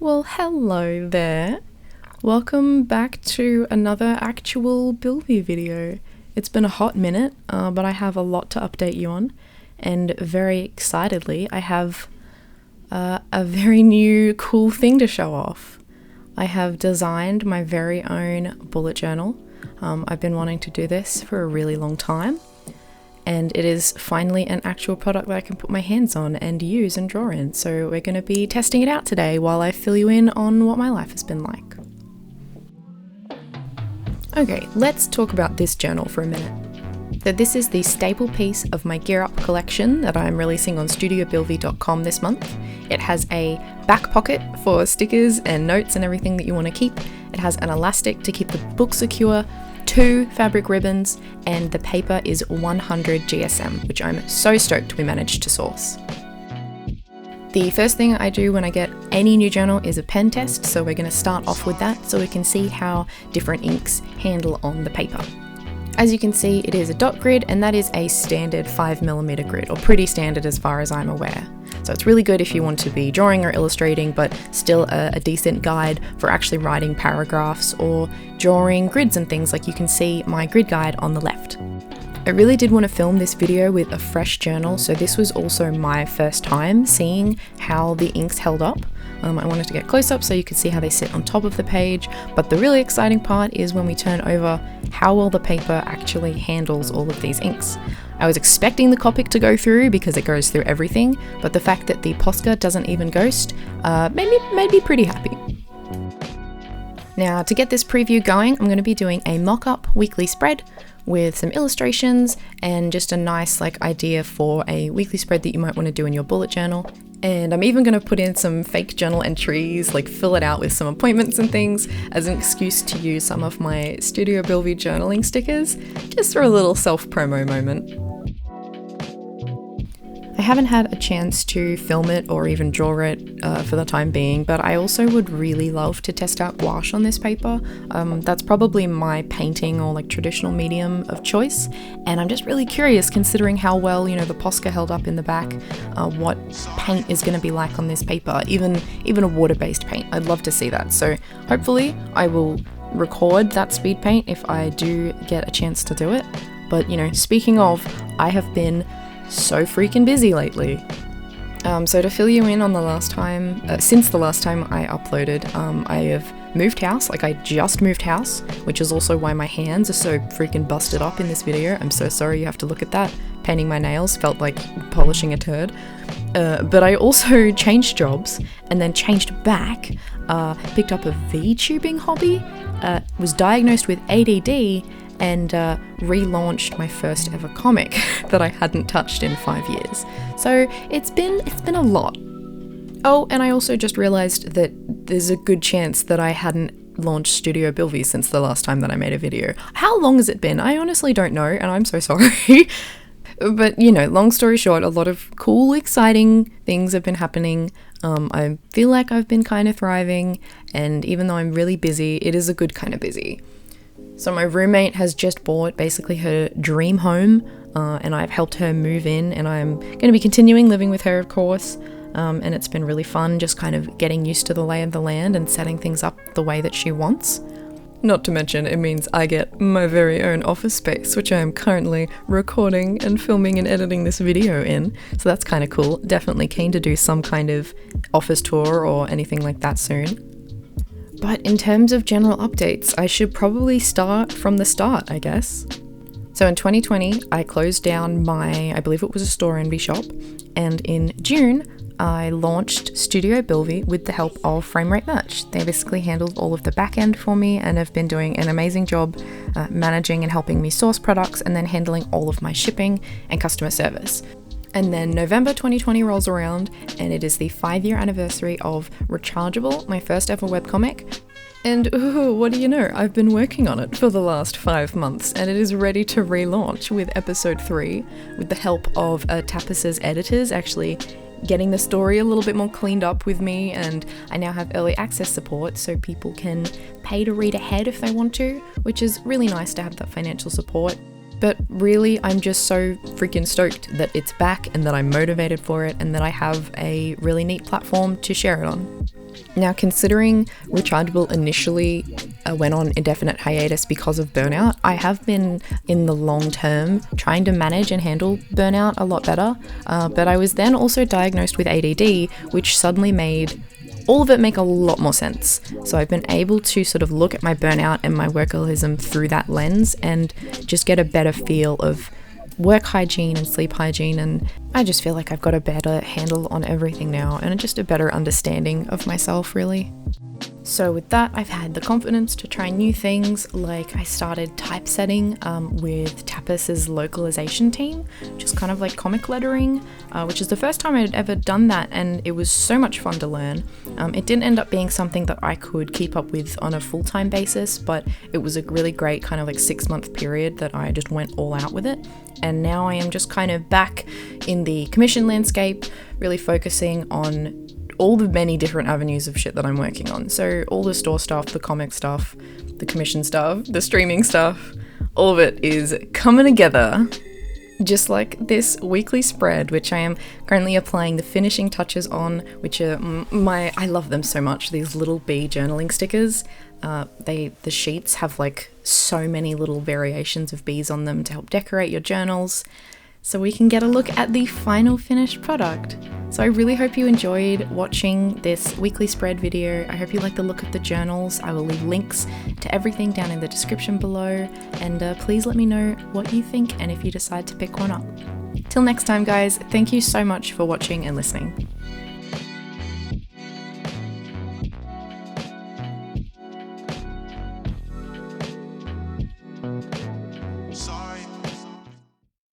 Well, hello there. Welcome back to another actual Bilby video. It's been a hot minute, but I have a lot to update you on, and very excitedly, I have a very new cool thing to show off. I have designed my very own bullet journal. I've been wanting to do this for a really long time, and it is finally an actual product that I can put my hands on and use and draw in. So we're going to be testing it out today while I fill you in on what my life has been like. Okay, let's talk about this journal for a minute. So this is the staple piece of my Gear Up collection that I'm releasing on studiobilby.com this month. It has a back pocket for stickers and notes and everything that you want to keep. It has an elastic to keep the book secure, 2 fabric ribbons, and the paper is 100 GSM, which I'm so stoked we managed to source. The first thing I do when I get any new journal is a pen test, so we're going to start off with that so we can see how different inks handle on the paper. As you can see, it is a dot grid, and that is a standard 5mm grid, or pretty standard as far as I'm aware. So it's really good if you want to be drawing or illustrating, but still a decent guide for actually writing paragraphs or drawing grids and things, like you can see my grid guide on the left. I really did want to film this video with a fresh journal, so this was also my first time seeing how the inks held up. I wanted to get close up so you could see how they sit on top of the page, but the really exciting part is when we turn over how well the paper actually handles all of these inks. I was expecting the Copic to go through because it goes through everything, but the fact that the Posca doesn't even ghost made me pretty happy. Now, to get this preview going, I'm going to be doing a mock-up weekly spread with some illustrations and just a nice idea for a weekly spread that you might want to do in your bullet journal. And I'm even going to put in some fake journal entries, fill it out with some appointments and things as an excuse to use some of my Studio Bilby journaling stickers, just for a little self-promo moment. I haven't had a chance to film it or even draw it for the time being, but I also would really love to test out gouache on this paper. That's probably my painting or traditional medium of choice, and I'm just really curious, considering how well the Posca held up in the back, what paint is going to be like on this paper, even a water-based paint. I'd love to see that, so hopefully I will record that speed paint if I do get a chance to do it. But speaking of, I have been so freaking busy lately. So to fill you in on the last time, since the last time I uploaded, I have moved house. I just moved house, which is also why my hands are so freaking busted up in this video. I'm so sorry you have to look at that. Painting my nails felt like polishing a turd. But I also changed jobs and then changed back, picked up a VTubing hobby, was diagnosed with ADD, and relaunched my first ever comic that I hadn't touched in 5 years. So it's been a lot. Oh, and I also just realized that there's a good chance that I hadn't launched Studio Bilby since the last time that I made a video. How long has it been? I honestly don't know, and I'm so sorry. But long story short, a lot of cool, exciting things have been happening. I feel like I've been kind of thriving, and even though I'm really busy, it is a good kind of busy. So my roommate has just bought basically her dream home, and I've helped her move in, and I'm going to be continuing living with her, of course, and it's been really fun just kind of getting used to the lay of the land and setting things up the way that she wants. Not to mention, it means I get my very own office space, which I am currently recording and filming and editing this video in, so that's kind of cool. Definitely keen to do some kind of office tour or anything like that soon. But in terms of general updates, I should probably start from the start, I guess. So in 2020, I closed down I believe it was a Store Envy shop, and in June, I launched Studio Bilby with the help of Framerate Merch. They basically handled all of the back end for me and have been doing an amazing job managing and helping me source products and then handling all of my shipping and customer service. And then November 2020 rolls around, and it is the 5-year anniversary of Rechargeable, my first ever webcomic. And ooh, what do you know, I've been working on it for the last 5 months, and it is ready to relaunch with episode 3, with the help of Tapis's editors actually getting the story a little bit more cleaned up with me, and I now have early access support so people can pay to read ahead if they want to, which is really nice to have that financial support. But really, I'm just so freaking stoked that it's back and that I'm motivated for it and that I have a really neat platform to share it on. Now, considering Rechargeable initially went on indefinite hiatus because of burnout, I have been in the long term trying to manage and handle burnout a lot better, but I was then also diagnosed with ADD, which suddenly made all of it make a lot more sense. So I've been able to sort of look at my burnout and my workaholism through that lens and just get a better feel of work hygiene and sleep hygiene, and I just feel like I've got a better handle on everything now and just a better understanding of myself, really. So with that, I've had the confidence to try new things, like I started typesetting with Tapis's localization team, just kind of like comic lettering, which is the first time I'd ever done that, and it was so much fun to learn. It didn't end up being something that I could keep up with on a full-time basis, but it was a really great kind of like 6-month period that I just went all out with it. And now I am just kind of back in the commission landscape, really focusing on all the many different avenues of shit that I'm working on. So all the store stuff, the comic stuff, the commission stuff, the streaming stuff, all of it is coming together. Just like this weekly spread, which I am currently applying the finishing touches on, which are I love them so much, these little bee journaling stickers. The sheets have like so many little variations of bees on them to help decorate your journals, so we can get a look at the final finished product. So I really hope you enjoyed watching this weekly spread video. I hope you like the look of the journals. I will leave links to everything down in the description below, and please let me know what you think and if you decide to pick one up. Till next time, guys, thank you so much for watching and listening.